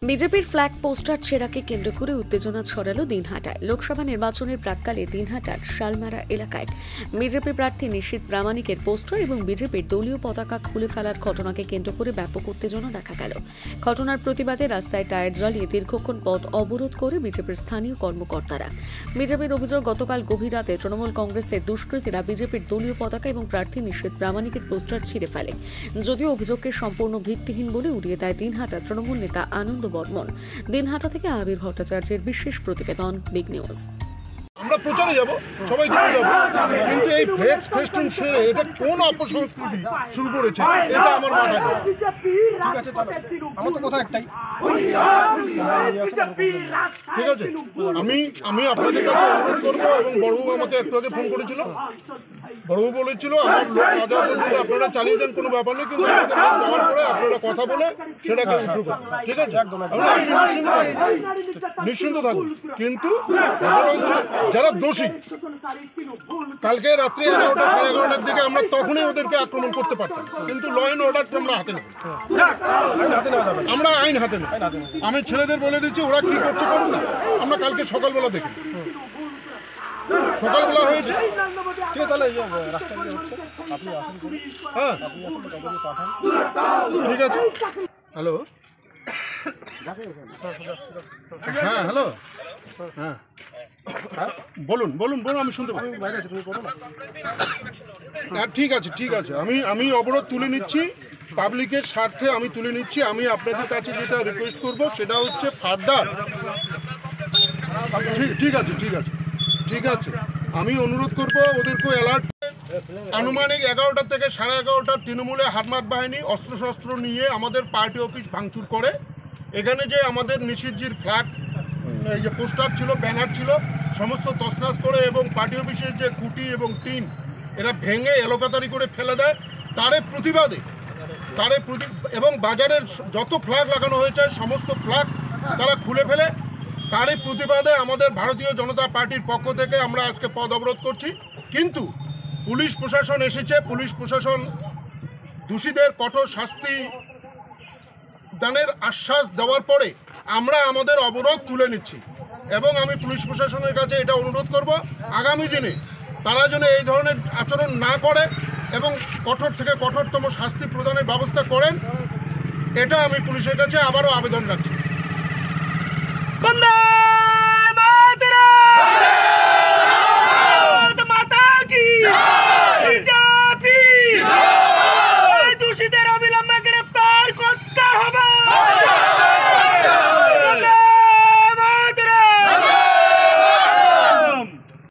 বিজেপির flag poster ছেঁড়াকে কেন্দ্র করে উত্তেজনা ছড়ালো দিনহাটায়। লোকসভা নির্বাচনের প্রাক্কালে দিনহাটার শালমারা এলাকায় বিজেপি প্রার্থী নিশীথ প্রামাণিকের পোস্টার এবং বিজেপির দলীয় পতাকা খুলে ফেলার ঘটনাকে কেন্দ্র করে ব্যাপক উত্তেজনা দেখা গেল। ঘটনার প্রতিবাদে রাস্তায় টায়ার জ্বালিয়ে দীর্ঘক্ষণ পথ অবরোধ করে বিজেপির স্থানীয় কর্মকর্তারা। বিজেপির অভিযোগ, গতকাল গভীর রাতে তৃণমূল কংগ্রেসের দুষ্কৃতীরা বিজেপির দলীয় পতাকা এবং প্রার্থী নিশীথ প্রামাণিকের পোস্টার ছিঁড়ে ফেলে। যদিও অভিযোগকে সম্পূর্ণ ভিত্তিহীন বলে উড়িয়ে দেয় দিনহাটা তৃণমূল নেতা আনন্দ বর্মন। দিনহাটা থেকে আবির ভট্টাচার্যের বিশেষ প্রতিবেদন, বিগ নিউজ। আমরা প্রচারে যাব, সবাই দিকে যাব, কিন্তু এই ফ্লেক্স ফেস্টুন ছেড়ে এটা কোন অপসংস্কৃতি শুরু করেছে এটা আমার মাথায় নেই। ঠিক আছে, আমার তো কথা একটাই, ঠিক আছে, আমি আপনাদের কাছে অনুরোধ করবো, এবং বড়বাবু আমাকে একটু আগে ফোন করেছিল, বড়বাবু বলেছিল আমার লোক না যাওয়া পর্যন্ত আপনারা চালিয়ে যান, কোনো ব্যাপার নেই, কিন্তু যাওয়ার পরে আপনারা কথা বলে সেটাকে শুরু করুন, ঠিক আছে, নিশ্চিন্ত থাকুন। কিন্তু যারা দোষী, কালকে রাত্রি 11টা সাড়ে 11টার দিকে আমরা তখনই ওদেরকে আক্রমণ করতে পারতাম, কিন্তু ল অ্যান্ড অর্ডারটা আমরা হাতে নেব, আমরা আইন হাতে নেব। আমি ছেলেদের বলে দিচ্ছি ওরা কি করছে করুন না, আমরা কালকে সকালবেলা দেখি, সকালবেলা হয়েছে, হ্যাঁ ঠিক আছে। হ্যালো, হ্যাঁ হ্যালো, হ্যাঁ বলুন বলুন বলুন, আমি শুনতে পাই। হ্যাঁ ঠিক আছে ঠিক আছে, আমি অবরোধ তুলে নিচ্ছি, পাবলিকের স্বার্থে আমি তুলে নিচ্ছি। আমি আপনাদের কাছে যেটা রিকোয়েস্ট করব সেটা হচ্ছে ফার্দার, ঠিক আছে ঠিক আছে ঠিক আছে, আমি অনুরোধ করব ওদেরকে অ্যালার্ট। আনুমানিক 11টা থেকে সাড়ে 11টা তৃণমূলে হারমাত বাহিনী অস্ত্রশস্ত্র নিয়ে আমাদের পার্টি অফিস ভাঙচুর করে। এখানে যে আমাদের নিশীথজির ফ্ল্যাগ, এই যে পোস্টার ছিল, ব্যানার ছিল, সমস্ত তছনছ করে এবং পার্টি অফিসের যে খুঁটি এবং টিন এরা ভেঙে এলোকাতারি করে ফেলে দেয়। তারে প্রতিবাদে এবং বাজারের যত ফ্ল্যাগ লাগানো হয়েছে সমস্ত ফ্ল্যাগ তারা খুলে ফেলে। তারই প্রতিবাদে আমাদের ভারতীয় জনতা পার্টির পক্ষ থেকে আমরা আজকে পথ অবরোধ করছি। কিন্তু পুলিশ প্রশাসন এসেছে, পুলিশ প্রশাসন দোষীদের কঠোর শাস্তি দানের আশ্বাস দেওয়ার পরে আমরা আমাদের অবরোধ তুলে নিচ্ছি, এবং আমি পুলিশ প্রশাসনের কাছে এটা অনুরোধ করব আগামী দিনে তারা যেন এই ধরনের আচরণ না করে এবং কঠোর থেকে কঠোরতম শাস্তি প্রদানের ব্যবস্থা করেন, এটা আমি পুলিশের কাছে আবারও আবেদন রাখছি।